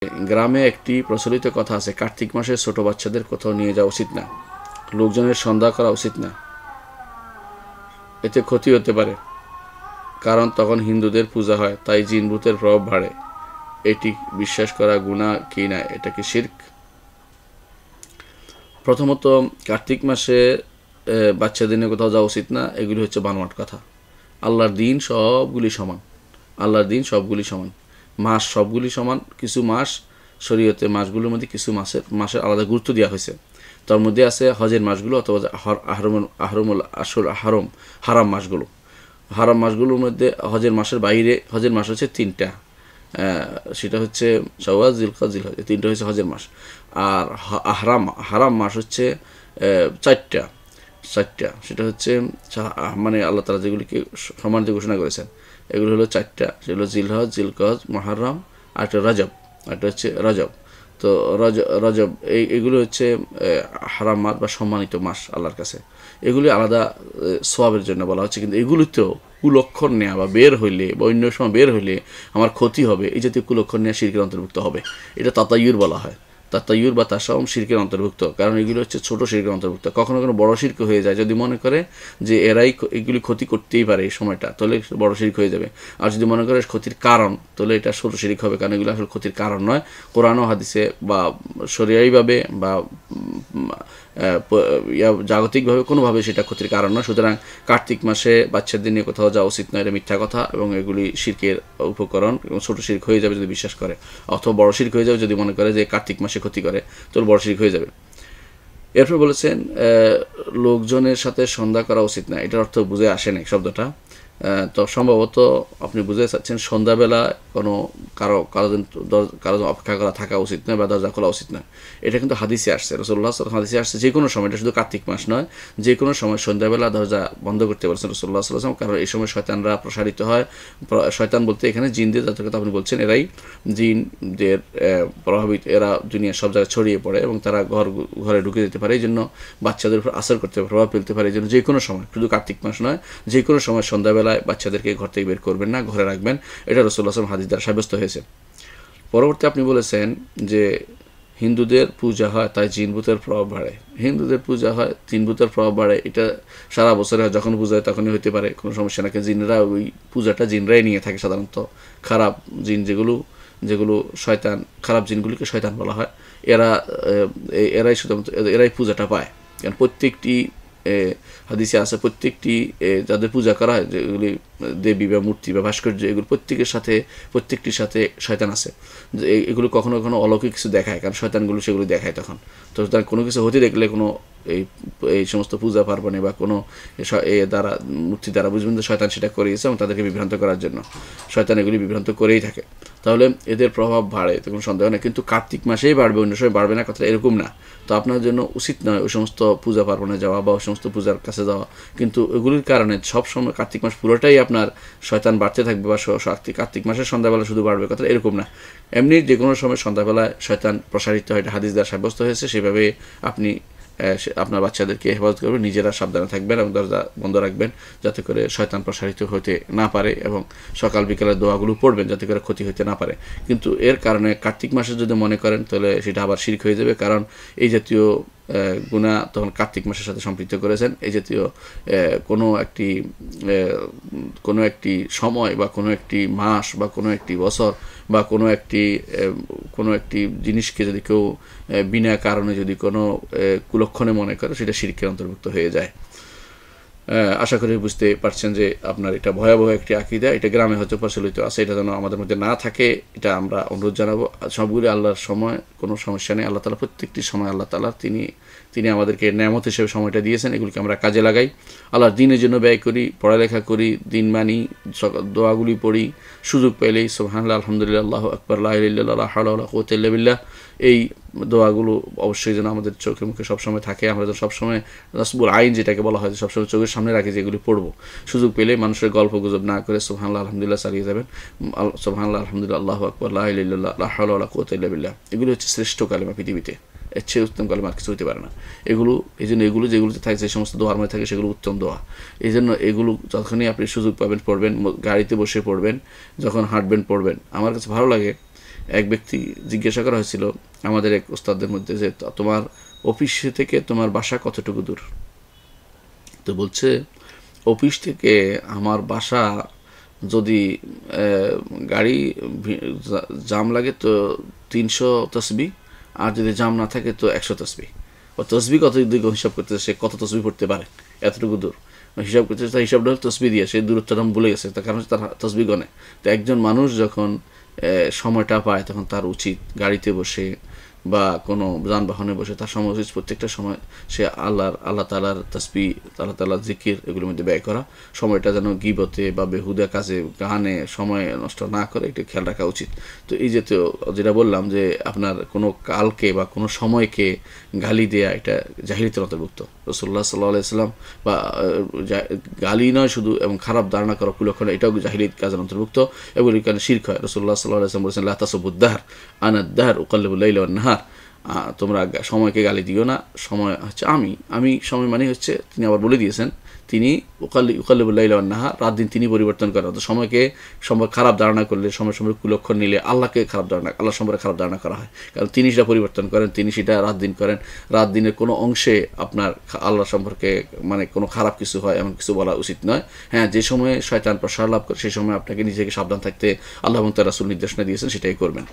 গ্রামে একটি প্রচলিত কথা আছে, কার্তিক মাসে ছোট বাচ্চাদের কোথাও নিয়ে যাওয়া উচিত না, লোকজনের সন্দেহ করা উচিত না, এতে ক্ষতি হতে পারে, কারণ তখন হিন্দুদের পূজা হয়, তাই জিন ভূতের প্রভাব বাড়ে। এটি বিশ্বাস করা গুনাহ কি না, এটা কি শিরক? প্রথমত, কার্তিক মাসে বাচ্চাদের নিয়ে কোথাও যাওয়া উচিত না, এগুলি হচ্ছে বানোয়াট কথা। আল্লাহর দিন সবগুলি সমান, আল্লাহর দিন সবগুলি সমান, মাস সবগুলি সমান। কিছু মাস শরীয়তে মাসগুলোর মধ্যে কিছু মাসের আলাদা গুরুত্ব দেওয়া হয়েছে। তার মধ্যে আছে হজের মাসগুলো অথবা হারাম মাসগুলো। হারাম মাসগুলোর মধ্যে হজের মাসের বাইরে হজের মাস হচ্ছে 3টা, সেটা হচ্ছে শাওয়াল, জিলকাদ, জিলহজ, এই 3টা হচ্ছে হজের মাস। আর হারাম মাস হচ্ছে 4টা, সেটা হচ্ছে মানে আল্লাহ তাআলা যেগুলিকে সম্মানিত ঘোষণা করেছেন, এগুলো হলো 4টা, সেগুলো জিলহজ, জিলকদ, মুহররম, আর একটা হচ্ছে রজব। তো রজব এগুলো হচ্ছে হারাম মাস বা সম্মানিত মাস আল্লাহর কাছে। এগুলি আলাদা সওয়াবের জন্য বলা হচ্ছে, কিন্তু এগুলিতেও কুলক্ষণ নেওয়া বা বের হইলে বা অন্য সময় বের হইলে আমার ক্ষতি হবে, এই জাতীয় কুলক্ষণ নেওয়া শিরকের অন্তর্ভুক্ত হবে। এটা তাতায়ুর বলা হয়। তাতায়ুর বা তাসাউম শিরকের অন্তর্ভুক্ত, কারণ এগুলো হচ্ছে ছোট শিরকের অন্তর্ভুক্ত। কখনো কখনো বড় শিরক হয়ে যায়, যদি মনে করে যে এরাই এগুলি ক্ষতি করতেই পারে এই সময়টা, তাহলে বড় শিরক হয়ে যাবে। আর যদি মনে করে ক্ষতির কারণ, তাহলে এটা ছোট শিরক হবে, কারণ এগুলো আসলে ক্ষতির কারণ নয়। কোরআন ও হাদিসে বা শরিয়াইভাবে বা জাগতিকভাবে কোনোভাবে সেটা ক্ষতির কারণ নয়। সুতরাং কার্তিক মাসে বাচ্চাদের নিয়ে কোথাও যাওয়া উচিত নয়, এটা মিথ্যা কথা, এবং এগুলি শিরকের উপকরণ এবং ছোট শিরক হয়ে যাবে যদি বিশ্বাস করে, অথবা বড় শিরক হয়ে যাবে যদি মনে করে যে কার্তিক মাসে ক্ষতি করে, তাহলে বড় শিরক হয়ে যাবে। এরপর বলেছেন লোকজনের সাথে সন্ধ্যা করা উচিত না, এটার অর্থ বুঝে আসে নাই শব্দটা। তো সম্ভবত আপনি বুঝতে চাচ্ছেন সন্ধ্যাবেলা কোনো কারো অপেক্ষা করা থাকা উচিত নয় বা দরজা খোলা উচিত নয়। এটা কিন্তু হাদিসে আসছে, রাসূলুল্লাহ সাল্লাল্লাহু আলাইহি হাদিসে আসছে যে কোনো সময়, এটা শুধু কার্তিক মাস নয়, যে কোনো সময় সন্ধ্যাবেলা দরজা বন্ধ করতে বলেছেন রাসূলুল্লাহ সাল্লাল্লাহু আলাইহি ওয়াসাল্লাম, কারণ এই সময় শয়তানরা প্রসারিত হয়। শয়তান বলতে এখানে জিনদের যাদের কথা আপনি বলছেন, এরাই জিনদের প্রভাবিত, এরা দুনিয়ার সব জায়গায় ছড়িয়ে পড়ে এবং তারা ঘরে ঢুকে যেতে পারে, এই জন্য বাচ্চাদের উপর আসর করতে পারে, প্রভাব ফেলতে পারে। এই জন্য যে কোনো সময়, শুধু কার্তিক মাস নয়, যে কোনো সময় সন্ধ্যাবেলায় বাচ্চাদেরকে ঘর থেকে বের করবেন না, ঘরে রাখবেন। এটা রাসূলুল্লাহ সাল্লাল্লাহু আলাইহি ওয়াসাল্লাম হাদিস দ্বারা সাব্যস্ত হয়েছে। পরবর্তী আপনি বলেছেন যে হিন্দুদের পূজা হয় তাই জিন ভূতের প্রভাব বাড়ে। হিন্দুদের পূজা হয়, জিন ভূতের প্রভাব বাড়ে, এটা সারা বছরে হয়, যখন পূজা হয় তখনই হতে পারে, কোনো সমস্যা না। জিনরা ওই পূজাটা জিনরাই নিয়ে থাকে সাধারণত। খারাপ জিন যেগুলো শয়তান, খারাপ জিনগুলিকে শয়তান বলা হয়, এরাই শুধুমাত্র এরাই পূজাটা পায়। কারণ প্রত্যেকটি হাদিসে আছে, প্রত্যেকটি যাদের পূজা করা হয়, যেগুলি দেবী বা মূর্তি বা ভাস্কর্য, এগুলো প্রত্যেকটির সাথে শয়তান আছে। এগুলো কখনো কখনো অলৌকিক কিছু দেখায়, কারণ শয়তানগুলো সেগুলো দেখায় তখন। তো তার কোনো কিছু হতে দেখলে কোনো এই সমস্ত পূজা পার্বণে বা কোনো দ্বারা মূর্তি দ্বারা বুঝবেন যে শয়তান সেটা করিয়েছে এবং তাদেরকে বিভ্রান্ত করার জন্য শয়তান এগুলি বিভ্রান্ত করেই থাকে। তাহলে এদের প্রভাব বাড়ে, তো কোনো সন্দেহ নেই, কিন্তু কার্তিক মাসেই বাড়বে, অন্য সময় বাড়বে না, কথাটা এরকম না। তো আপনার জন্য উচিত নয় ওই সমস্ত পূজা পার্বণে যাওয়া বা ওই সমস্ত পূজার কাছে যাওয়া, কিন্তু এগুলির কারণে সবসময় কার্তিক মাস পুরোটাই আপনার শয়তান বাড়তে থাকবে বা কার্তিক মাসের সন্ধ্যাবেলা শুধু বাড়বে, কথাটা এরকম না। এমনি যে কোনো সময় সন্ধ্যাবেলায় শয়তান প্রসারিত হয়, এটা হাদিস দ্বারা সাব্যস্ত হয়েছে। সেভাবে আপনি আপনার বাচ্চাদেরকে হেফাজত করবেন, নিজেরা সাবধানে থাকবেন এবং দরজা বন্ধ রাখবেন, যাতে করে শয়তান প্রসারিত হতে না পারে, এবং সকাল বিকালের দোয়াগুলো পড়বেন যাতে করে ক্ষতি হতে না পারে। কিন্তু এর কারণে কার্তিক মাসে যদি মনে করেন, তাহলে সেটা আবার শিরক হয়ে যাবে, কারণ এই জাতীয় গুনাহ তখন কার্তিক মাসের সাথে সম্পৃক্ত করেছেন। এই জাতীয় কোনো একটি সময় বা কোনো একটি মাস বা কোনো একটি বছর বা কোনো একটি জিনিসকে যদি কেউ বিনা কারণে যদি কোনো কুলক্ষণে মনে করে, সেটা শিরকের অন্তর্ভুক্ত হয়ে যায়। আশা করি বুঝতে পারছেন যে আপনার এটা ভয়াবহ একটি আকীদা, এটা গ্রামে হয়তো প্রচলিত আছে, এটা যেন আমাদের মধ্যে না থাকে, এটা আমরা অনুরোধ জানাবো। সবগুলি আল্লাহর সময়, কোনো সমস্যা নেই। আল্লাহ তাআলা প্রত্যেকটি সময় আল্লাহ তাআলা তিনি আমাদেরকে নেয়ামত হিসেবে সময়টা দিয়েছেন, এগুলিকে আমরা কাজে লাগাই, আল্লাহর দ্বীনের জন্য ব্যয় করি, পড়ালেখা করি, দিন মানি, দোয়াগুলি পড়ি, সুযোগ পেলেই সুবহানাল্লাহ, আলহামদুলিল্লাহ, আল্লাহু আকবার, লা ইলাহা ইল্লাল্লাহ, লা হাওলা ওয়ালা কুওয়াতা ইল্লা বিল্লাহ, এই দোয়াগুলো অবশ্যই যেন আমাদের চোখে মুখে সবসময় থাকে। আমরা যেন সবসময় নাসবুল আইন যেটাকে বলা হয়, সবসময় চোখের সামনে রাখি, যেগুলি পড়বো। সুযোগ পেলে মানুষের গল্প গুজব না করে সুবহানাল্লাহ, আলহামদুলিল্লাহ চালিয়ে যাবেন। সুবহানাল্লাহ, আলহামদুলিল্লাহ, আল্লাহু আকবার, লা ইলাহা ইল্লাল্লাহ, লা হাওলা ওয়ালা কুওয়াতা ইল্লা বিল্লাহ, এগুলো হচ্ছে শ্রেষ্ঠ কালেমা পৃথিবীতে, এর চেয়ে উত্তম কালেমা আর কিছু হতে পারে না। এই জন্য যেগুলোতে থাকে, যে সমস্ত দোয়ার মধ্যে থাকে, সেগুলো উত্তম দোয়া। এই জন্য এগুলো যখনই আপনি সুযোগ পাবেন পড়বেন, গাড়িতে বসে পড়বেন, যখন হাঁটবেন পড়বেন। আমার কাছে ভালো লাগে এক ব্যক্তি জিজ্ঞাসা করা হয়েছিল আমাদের এক ওস্তাদের মধ্যে যে তোমার অফিস থেকে তোমার বাসা কতটুকু দূর? তো বলছে অফিস থেকে আমার বাসা যদি গাড়ি জাম লাগে তো 300 তসবি, আর যদি জাম না থাকে তো 100 তসবি। ও তসবি কত দিকে হিসাব করতেছে, সে কত তসবি পড়তে পারে এতটুকু দূর হিসাব করতেছে, তার হিসাবটা তসবি দিয়ে সে দূরত্বটা ভুলে গেছে, তার কারণ তার তসবি গণে। তো একজন মানুষ যখন সময়টা পায় তখন তার উচিত গাড়িতে বসে বা কোনো যানবাহনে বসে তার সময় উচিত প্রত্যেকটা সময় সে আল্লাহ তালার তসবি, আল্লাহ তালার জিকির এগুলোর মধ্যে ব্যয় করা। সময়টা যেন গিবতে বা বেহুদা কাজে গানে সময় নষ্ট না করে একটু খেয়াল রাখা উচিত। তো এই যে তো যেটা বললাম যে আপনার কোনো কালকে বা কোনো সময়কে গালি দেয়া এটা জাহিলিয়াতের অন্তর্ভুক্ত। রাসূলুল্লাহ সাল্লাল্লাহু আলাইহি ওয়াসাল্লাম বা গালি নয় শুধু এবং খারাপ ধারণা করা কুলক্ষণ এটাও জাহিলিয়াত কাজের অন্তর্ভুক্ত, এগুলি কারণে শিরক হয়। রাসূলুল্লাহ সাল্লাল্লাহু আলাইহি ওয়াসাল্লাম বলেছেন লা তাসুবুদ দাহর আনা দাহর উকাল্লিবুল লাইলা ওয়ান নাহার, তোমরা সময়কে গালি দিও না, সময় হচ্ছে আমি সময় মানে হচ্ছে তিনি আবার বলে দিয়েছেন তিনি উকাল্লিবুল লাইলা ওয়ান নাহার, রাত দিন তিনি পরিবর্তন করেন। তো সময়কে খারাপ ধারণা করলে, সময় কুলক্ষণ নিলে আল্লাহকে আল্লাহ সম্পর্কে খারাপ ধারণা করা হয়, কারণ তিনি সেটা পরিবর্তন করেন, তিনি সেটা রাত দিন করেন। রাত দিনের কোনো অংশে আপনার আল্লাহ সম্পর্কে মানে কোনো খারাপ কিছু হয় এমন কিছু বলা উচিত নয়। হ্যাঁ, যে সময়ে শয়তান প্রসার লাভ করে সেই সময় আপনাকে নিজেকে সাবধান থাকতে আল্লাহ এবং তার রাসূল নির্দেশনা দিয়েছেন, সেটাই করবেন।